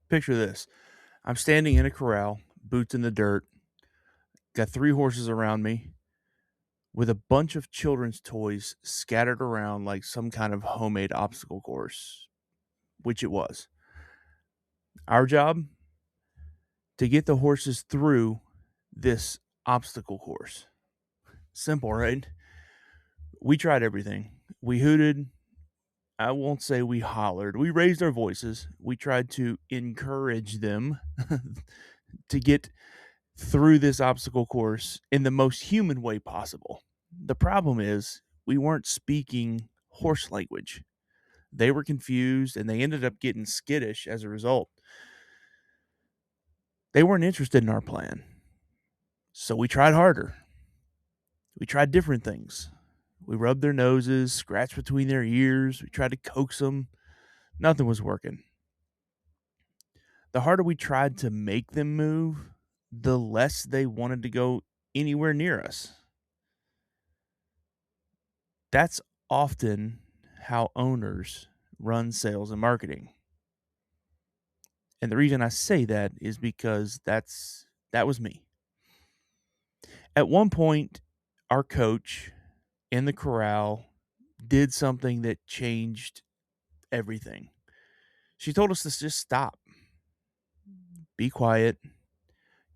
Picture this. I'm standing in a corral, boots in the dirt, got three horses around me with a bunch of children's toys scattered around like some kind of homemade obstacle course, which it was. Our job to get the horses through this obstacle course. Simple, right? We tried everything. We hooted. I won't say we hollered. We raised our voices. We tried to encourage them to get through this obstacle course in the most human way possible. The problem is, we weren't speaking horse language. They were confused and they ended up getting skittish as a result. They weren't interested in our plan. So we tried harder. We tried different things. We rubbed their noses, scratched between their ears. We tried to coax them. Nothing was working. The harder we tried to make them move, the less they wanted to go anywhere near us. That's often how owners run sales and marketing. And the reason I say that is because that was me. At one point, our coach in the corral did something that changed everything. She told us to just stop, be quiet,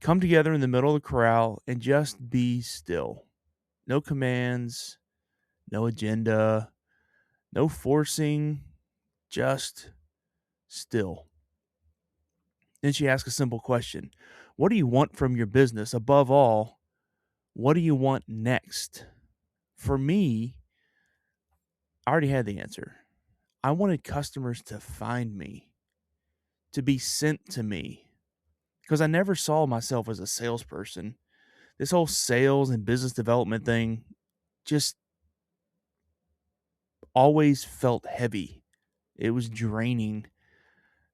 come together in the middle of the corral, and just be still. No commands, no agenda, no forcing, just still. Then she asked a simple question. What do you want from your business? Above all, what do you want next? For me, I already had the answer. I wanted customers to find me, to be sent to me, because I never saw myself as a salesperson. This whole sales and business development thing just always felt heavy. It was draining.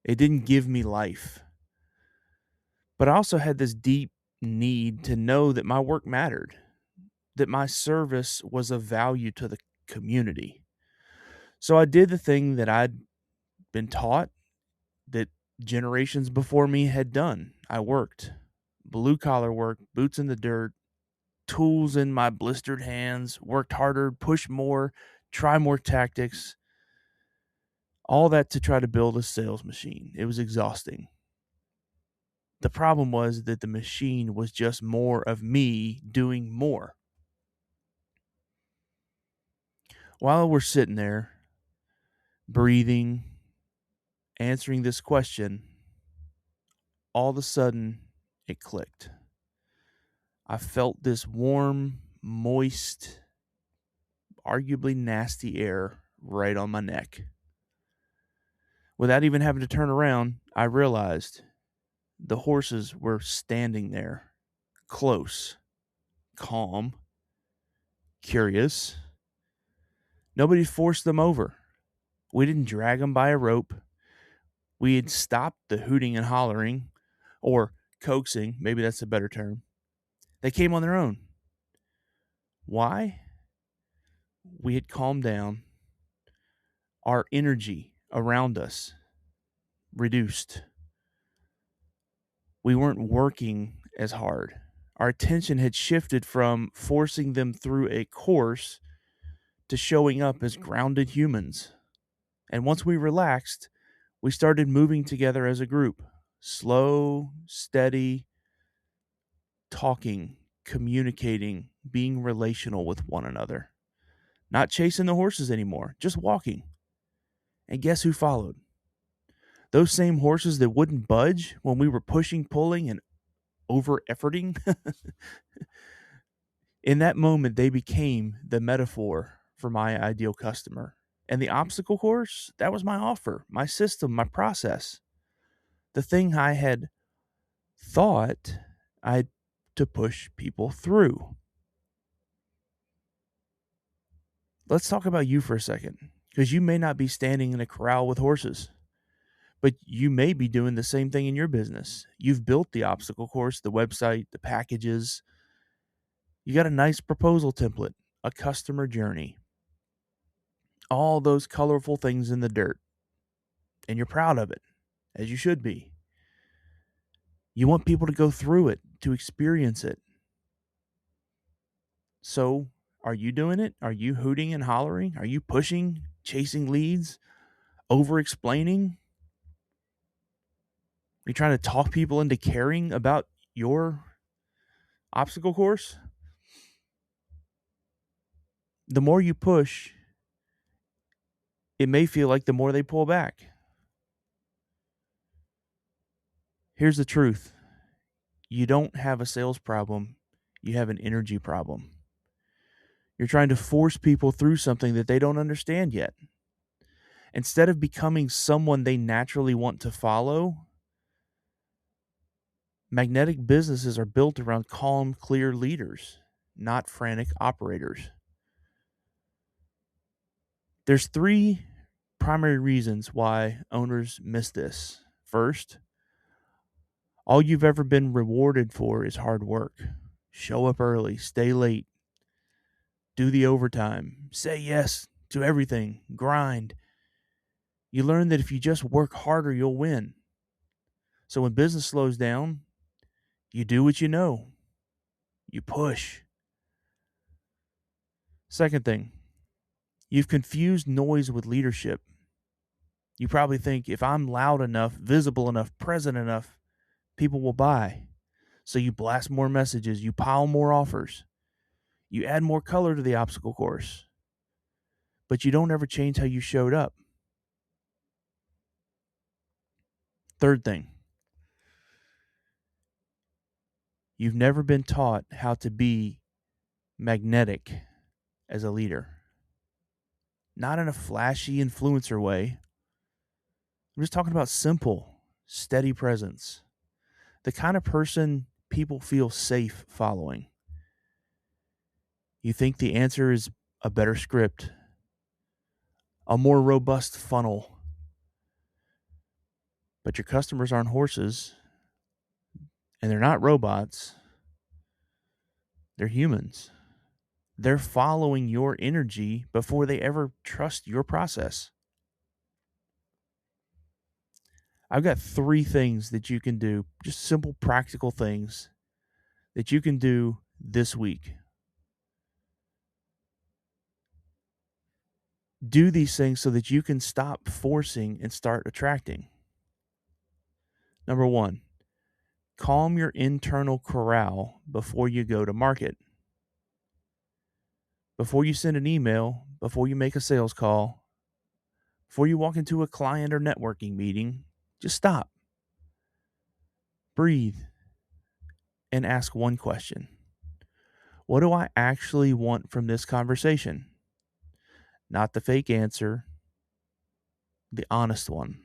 It didn't give me life. But I also had this deep need to know that my work mattered, that my service was of value to the community. So I did the thing that I'd been taught, that generations before me had done. I worked blue collar work, boots in the dirt, tools in my blistered hands, worked harder, pushed more, try more tactics, all that to try to build a sales machine. It was exhausting. The problem was that the machine was just more of me doing more. While we're sitting there, breathing, answering this question, all of a sudden it clicked. I felt this warm, moist, arguably nasty air right on my neck. Without even having to turn around, I realized the horses were standing there, close, calm, curious. Nobody forced them over. We didn't drag them by a rope. We had stopped the hooting and hollering, or coaxing, maybe that's a better term. They came on their own. Why? We had calmed down. Our energy around us reduced. We weren't working as hard. Our attention had shifted from forcing them through a course to showing up as grounded humans. And once we relaxed, we started moving together as a group, slow, steady, talking, communicating, being relational with one another. Not chasing the horses anymore, just walking. And guess who followed? Those same horses that wouldn't budge when we were pushing, pulling, and over efforting. In that moment, they became the metaphor for my ideal customer. And the obstacle course, that was my offer, my system, my process. The thing I had thought I had to push people through. Let's talk about you for a second, because you may not be standing in a corral with horses, but you may be doing the same thing in your business. You've built the obstacle course, the website, the packages. You got a nice proposal template, a customer journey, all those colorful things in the dirt, and you're proud of it, as you should be. You want people to go through it, to experience it. So, are you doing it? Are you hooting and hollering? Are you pushing, chasing leads, over explaining? Are you trying to talk people into caring about your obstacle course? The more you push, it may feel like the more they pull back. Here's the truth: you don't have a sales problem, you have an energy problem. You're trying to force people through something that they don't understand yet. Instead of becoming someone they naturally want to follow, magnetic businesses are built around calm, clear leaders, not frantic operators. There's three primary reasons why owners miss this. First, all you've ever been rewarded for is hard work. Show up early, stay late, do the overtime, say yes to everything, grind. You learn that if you just work harder, you'll win. So when business slows down, you do what you know, you push. Second thing, you've confused noise with leadership. You probably think if I'm loud enough, visible enough, present enough, people will buy. So you blast more messages, you pile more offers, you add more color to the obstacle course, but you don't ever change how you showed up. Third thing, you've never been taught how to be magnetic as a leader. Not in a flashy influencer way. I'm just talking about simple, steady presence. The kind of person people feel safe following. You think the answer is a better script, a more robust funnel, but your customers aren't horses and they're not robots. They're humans. They're following your energy before they ever trust your process. I've got three things that you can do, just simple, practical things that you can do this week. Do these things so that you can stop forcing and start attracting. Number one, calm your internal corral before you go to market. Before you send an email, before you make a sales call, before you walk into a client or networking meeting, just stop, breathe, and ask one question. What do I actually want from this conversation? Not the fake answer, the honest one.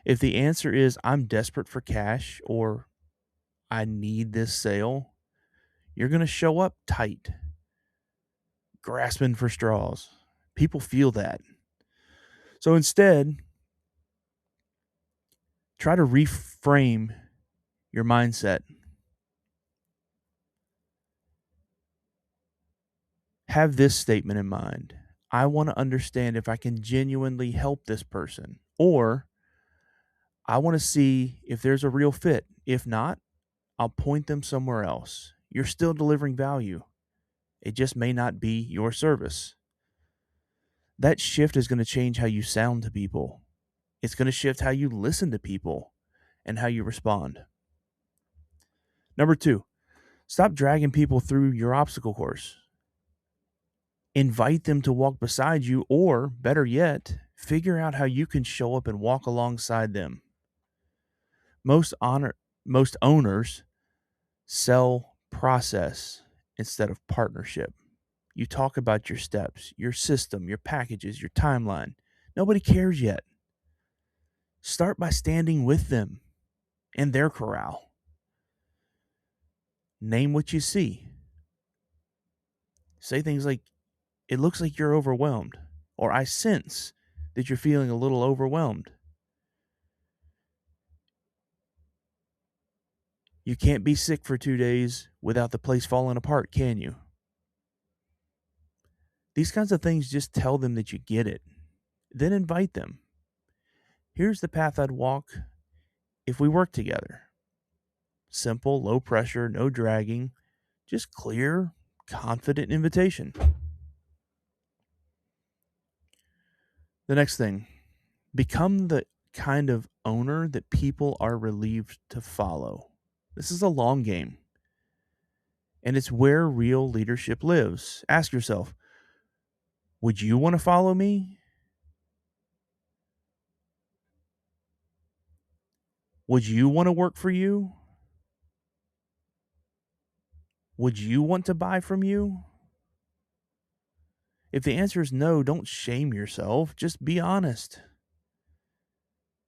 If the answer is I'm desperate for cash or I need this sale, you're going to show up tight, grasping for straws. People feel that. So instead, try to reframe your mindset. Have this statement in mind: I want to understand if I can genuinely help this person, or I want to see if there's a real fit. If not, I'll point them somewhere else. You're still delivering value. It just may not be your service. That shift is going to change how you sound to people. It's going to shift how you listen to people and how you respond. Number two, stop dragging people through your obstacle course. Invite them to walk beside you, or better yet, figure out how you can show up and walk alongside them. Most owners sell process instead of partnership. You talk about your steps, your system, your packages, your timeline. Nobody cares yet. Start by standing with them in their corral. Name what you see. Say things like, it looks like you're overwhelmed, or I sense that you're feeling a little overwhelmed. You can't be sick for 2 days without the place falling apart, can you? These kinds of things just tell them that you get it. Then invite them. Here's the path I'd walk if we work together. Simple, low pressure, no dragging, just clear, confident invitation. The next thing, become the kind of owner that people are relieved to follow. This is a long game, and it's where real leadership lives. Ask yourself, would you want to follow me? Would you want to work for you? Would you want to buy from you? If the answer is no, don't shame yourself. Just be honest.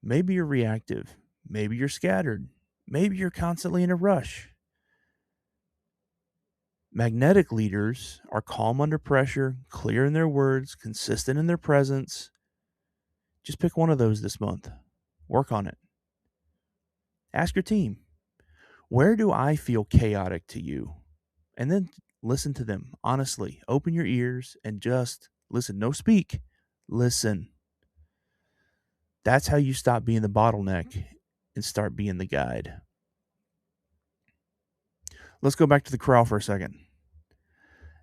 Maybe you're reactive. Maybe you're scattered. Maybe you're constantly in a rush. Magnetic leaders are calm under pressure, clear in their words, consistent in their presence. Just pick one of those this month. Work on it. Ask your team, where do I feel chaotic to you? And then listen to them honestly. Open your ears and just listen. No speak. Listen. That's how you stop being the bottleneck and start being the guide. Let's go back to the corral for a second.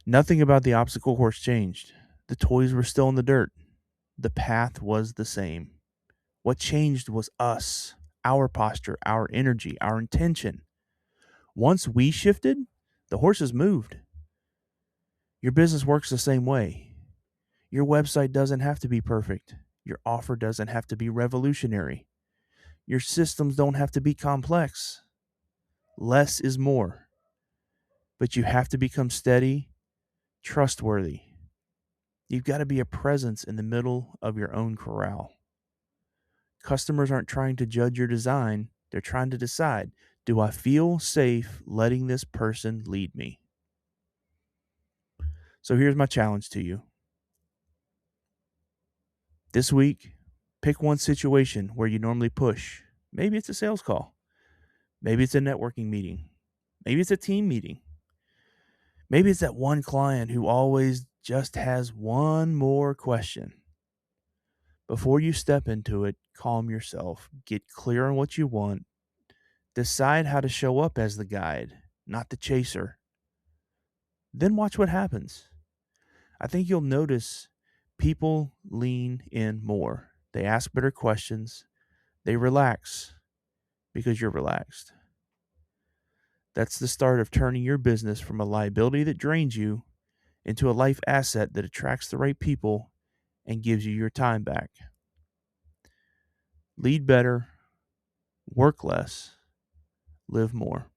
Nothing about the obstacle course changed. The toys were still in the dirt. The path was the same. What changed was us, our posture, our energy, our intention. Once we shifted, the horses moved. Your business works the same way. Your website doesn't have to be perfect. Your offer doesn't have to be revolutionary. Your systems don't have to be complex. Less is more. But you have to become steady, trustworthy. You've got to be a presence in the middle of your own corral. Customers aren't trying to judge your design. They're trying to decide, do I feel safe letting this person lead me? So here's my challenge to you. This week, pick one situation where you normally push. Maybe it's a sales call. Maybe it's a networking meeting. Maybe it's a team meeting. Maybe it's that one client who always just has one more question. Before you step into it, calm yourself, get clear on what you want, decide how to show up as the guide, not the chaser. Then watch what happens. I think you'll notice people lean in more. They ask better questions. They relax because you're relaxed. That's the start of turning your business from a liability that drains you into a life asset that attracts the right people and gives you your time back. Lead better, work less, live more.